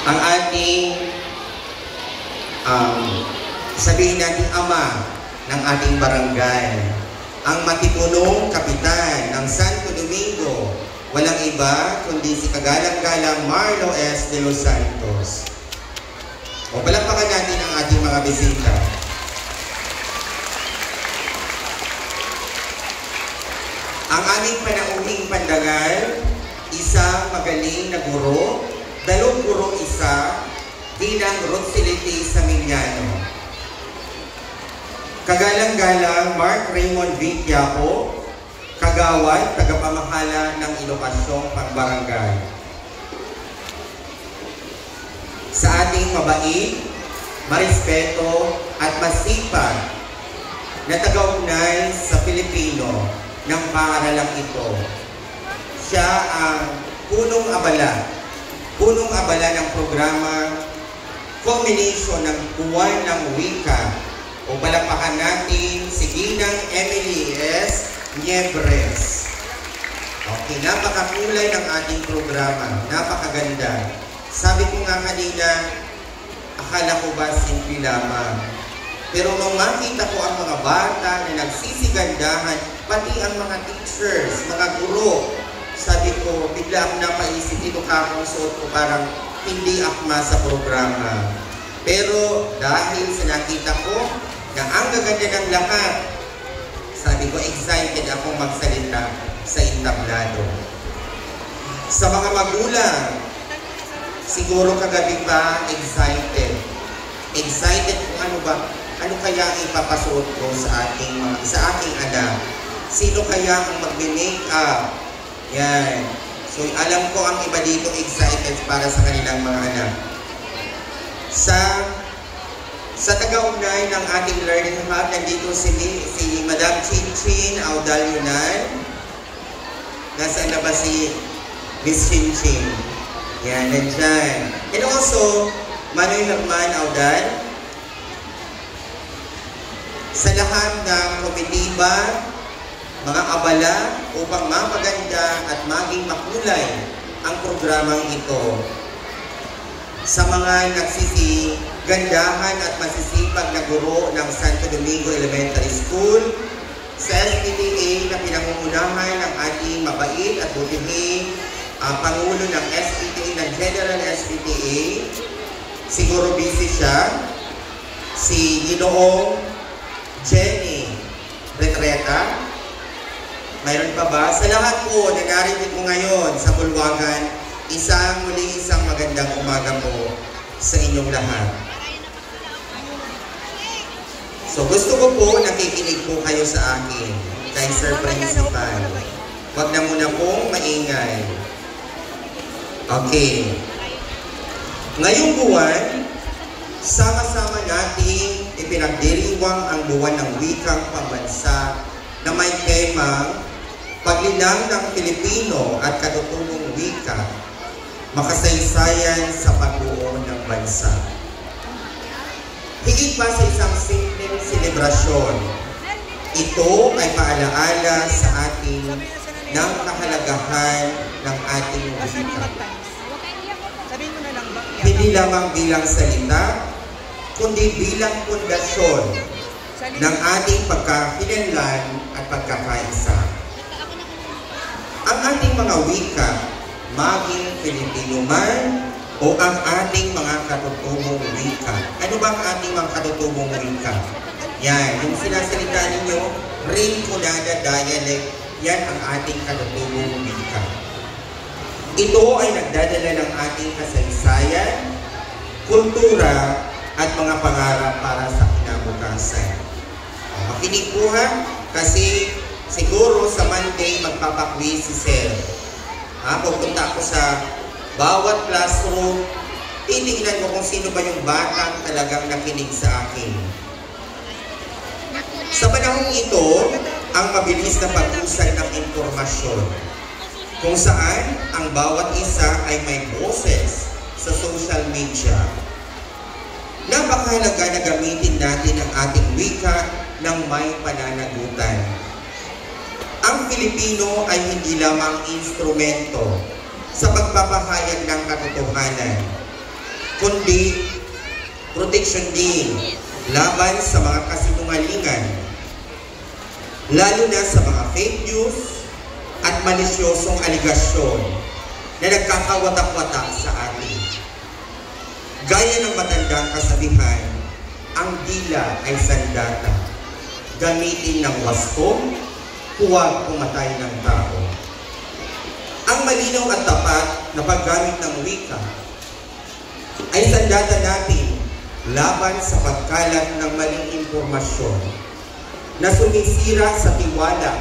ang ating sabihin natin ama ng ating barangay, ang matipunong kapitan ng Santo Domingo, walang iba kundi si kagalang-galang Marlo S. de los Santos. O palakpakan natin ang ating mga bisita. Ang aming panauhing pandangal, isang magaling na guro, dalawang guro isa, bilang Rosility Samiliano. Kagalang-galang Mark Raymond V. Quiapo, kagawad, tagapamahala ng Ilokasyong Pangbarangay. Sa ating mabait, marespeto at masipag na tagaugnay sa Pilipino ng paaralang ito. Siya ang punong abala ng programa Combination ng Buwan ng Wika, o palakpakan natin si Ginang Emily S. Niebres. Okay, napakakulay ng ating programa, napakaganda. Sabi ko nga kanina, akala ko ba simple lamang. Pero nung makita ko ang mga bata na nagsisigandahan, pati ang mga teachers, mga guro, sabi ko, bigla akong napaisip, ito kakong suot ko parang hindi akma sa programa. Pero dahil sa nakita ko na ang gaganda ng lahat, sabi ko, excited akong magsalita sa entablado. Sa mga magulang, siguro kagabi pa excited. Excited kung ano kaya ipapasuot ko sa aking anak. Sino kaya ang magme-make up? Yan. So, alam ko ang iba dito excited para sa kanilang mga anak. Sa taga-ugnay ng ating learning hub, nandito si Madam Chinchin Audalyonan. Nasaan na ba si Miss Chinchin? Yan, nandyan. And also, Manoy Herman Audal. Sa lahat ng komitiba, mga abala upang mapaganda at maging makulay ang programang ito. Sa mga nagsisigandahan at masisipag na guro ng Santo Domingo Elementary School, sa SPTA na pinangungunahan ng ating mabait at butihing Pangulo ng SPTA, ng General SPTA, siguro busy siya, si Ginoong Jenny Retreta. Mayroon pa ba? Sa lahat po na narinig ko ngayon sa Bulwagan, isang magandang umaga po sa inyong lahat. So gusto ko po nakikinig po kayo sa akin, kay Sir Principal. Huwag na muna pong maingay. Okay. Ngayong buwan, sama-sama nating ipinagdiriwang ang buwan ng wikang pambansa na may temang paglinang ng Pilipino at katutubong wika, makasaysayan sa pagbuo ng bansa. Higit pa sa isang simpleng selebrasyon, ito ay paalaala sa atin ng kahalagahan ng ating wika. Hindi lamang bilang salita, kundi bilang pundasyon ng ating pagkakilanlan at pagkakaisa. Ang ating mga wika, maging Filipino man o ang ating mga katutubong wika. Ano ba ang ating mga katutubong wika? Yan, yung sinasalita ninyo, Rinconada dialect, yan ang ating katutubong wika. Ito ay nagdadala ng ating kasaysayan, kultura, at mga pangarap para sa kinabukasan. Makinig po ha, kasi siguro sa Monday magpapakwiz si Sir. Pupunta ako sa bawat classroom, titignan ko kung sino ba yung batang talagang nakinig sa akin. Sa panahong ito, ang mabilis na pag-usay ng impormasyon, kung saan ang bawat isa ay may boses sa social media. Napakahalaga na gamitin natin ang ating wika ng may pananagutan. Ang Filipino ay hindi lamang instrumento sa pagpapahayag ng katotohanan. kundi proteksyon din laban sa mga kasinungalingan, lalo na sa mga fake news at malisyosong aligasyon na nagkakawatak-watak sa atin. Gaya ng matandang kasabihan, ang dila ay sandata. Gamitin ng wasto, huwag pumatay ng tao. Ang malinaw at tapat na paggamit ng wika ay sandata natin laban sa pagkalat ng maling impormasyon na sumisira sa tiwala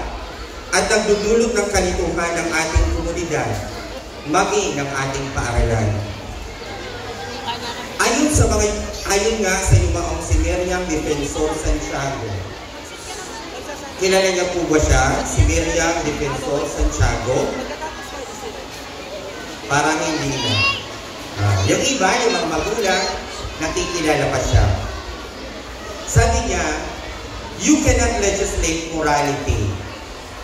at nagdudulot ng kalituhan ng ating komunidad, maging ng ating paaralan. Ayon nga sa yumaong si Miriam Defensor Santiago. Kilala niya po ba siya? Si Miriam Defensor Santiago? Parang hindi na. Yung iba, yung mga magulang, nakikilala pa siya. Sabi niya, you cannot legislate morality,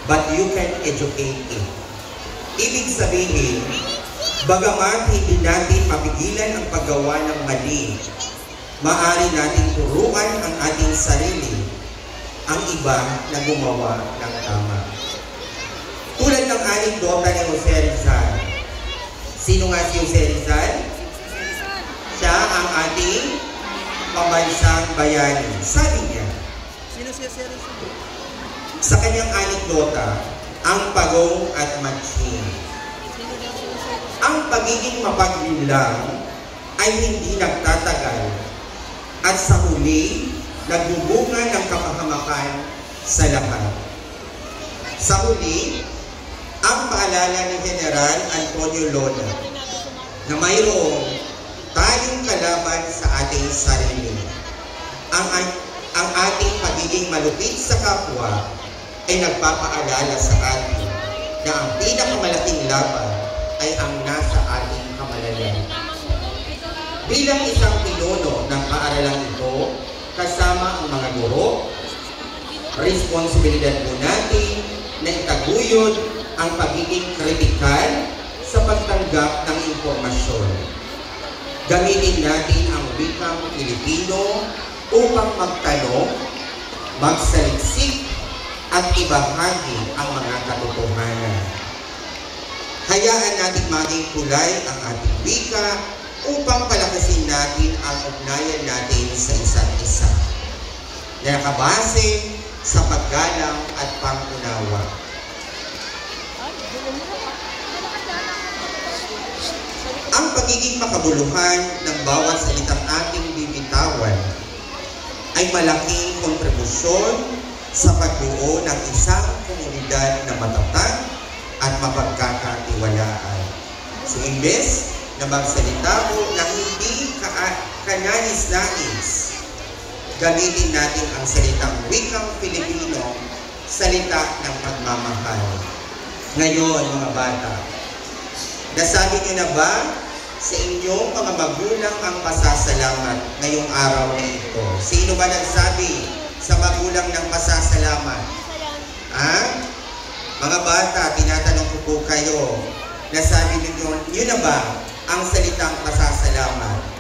but you can educate it. Ibig sabihin, bagamat hindi natin mapigilan ang paggawa ng mali, maaari natin turuan ang ating sarili, ang iba na gumawa ng tama. Tulad ng anekdota ni Jose Rizal. Sino nga si Jose Rizal? Siya ang ating pambansang bayani. Sabi niya, sa kanyang anekdota, ang pagong at matching. Ang pagiging mapaglinlang ay hindi nagtatagal at sa huli, nagbubunga ng kapahamakan sa lahat. Sa huli, ang paalala ni General Antonio Lona na mayroong tayong kalaban sa ating sarili. Ang ating pagiging malupit sa kapwa ay nagpapaalala sa atin na ang pinakamalaking laban ay ang nasa ating kamalayan. Bilang isang pinuno ng paaralang ito, kasama ang mga guro, responsibilidad po natin na itaguyod ang pagiging kritikal sa pagtanggap ng impormasyon. Gamitin natin ang wikang Pilipino upang magtanong, magsaliksik, at ibahagi ang mga katotohanan. Hayaan natin maging kulay ang ating wika upang palakasin natin ang ugnayan natin sa isa't isa na nakabase sa paggalang at pangunawa. Ang pagiging makabuluhan ng bawat salitang ating bibitawan ay malaking kontribusyon sa pagbuo ng isang komunidad na matatag at mapagkakatiwalaan. So, imbes na magsalita mo na hindi kanais-nais, gamitin natin ang salitang wikang Pilipino, salita ng pagmamahal. Ngayon, mga bata, nasabi niyo na ba sa inyong mga magulang ang pasasalamat ngayong araw na ito? Sino ba nagsabi sa magulang ng pasasalamat? Ha? Mga bata, tinatanong ko po kayo, nasabi niyo na ba ang salitang pasasalamat?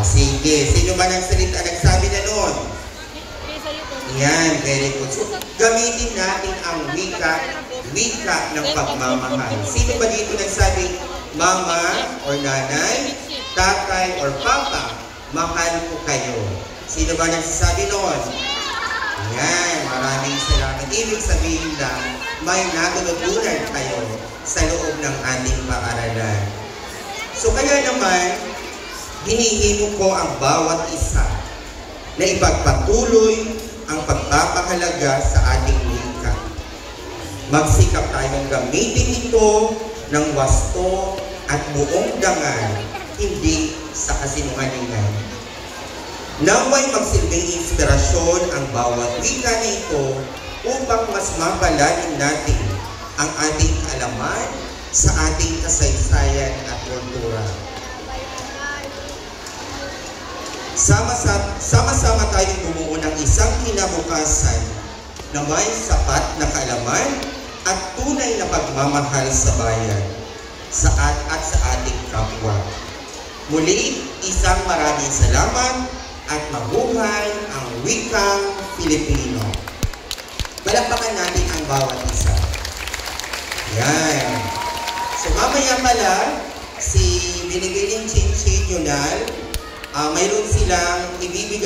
Sige. Sino ba nagsabi na noon? Yan, very good. So, gamitin natin ang wika ng pagmamahal. Sino ba dito nagsabi, mama or nanay, tatay or papa, mahal ko kayo? Sino ba nagsasabi noon? Yan, maraming salamat. Ibig sabihin lang, may natutunan kayo sa loob ng ating paaralan. So kaya naman, hinihimo ko ang bawat isa na ipagpatuloy ang pagpapahalaga sa ating wika. Magsikap tayong gamitin ito ng wasto at buong dangal, hindi sa kasinungalingan. Naway magsilbing inspirasyon ang bawat wika na ito upang mas mapalalim natin ang ating kaalaman sa ating kasaysayan at kultura. Sama-sama tayong bumuo ng isang kinabukasan na may sapat na kaalaman at tunay na pagmamahal sa bayan at sa ating kapwa. Muli, isang maraming salamat at mabuhay ang wikang Filipino. Palakpakan natin ang bawat isa. Yan. So mamaya pala, si binigay ng Chinchin Yunal, mayroon silang ibibigay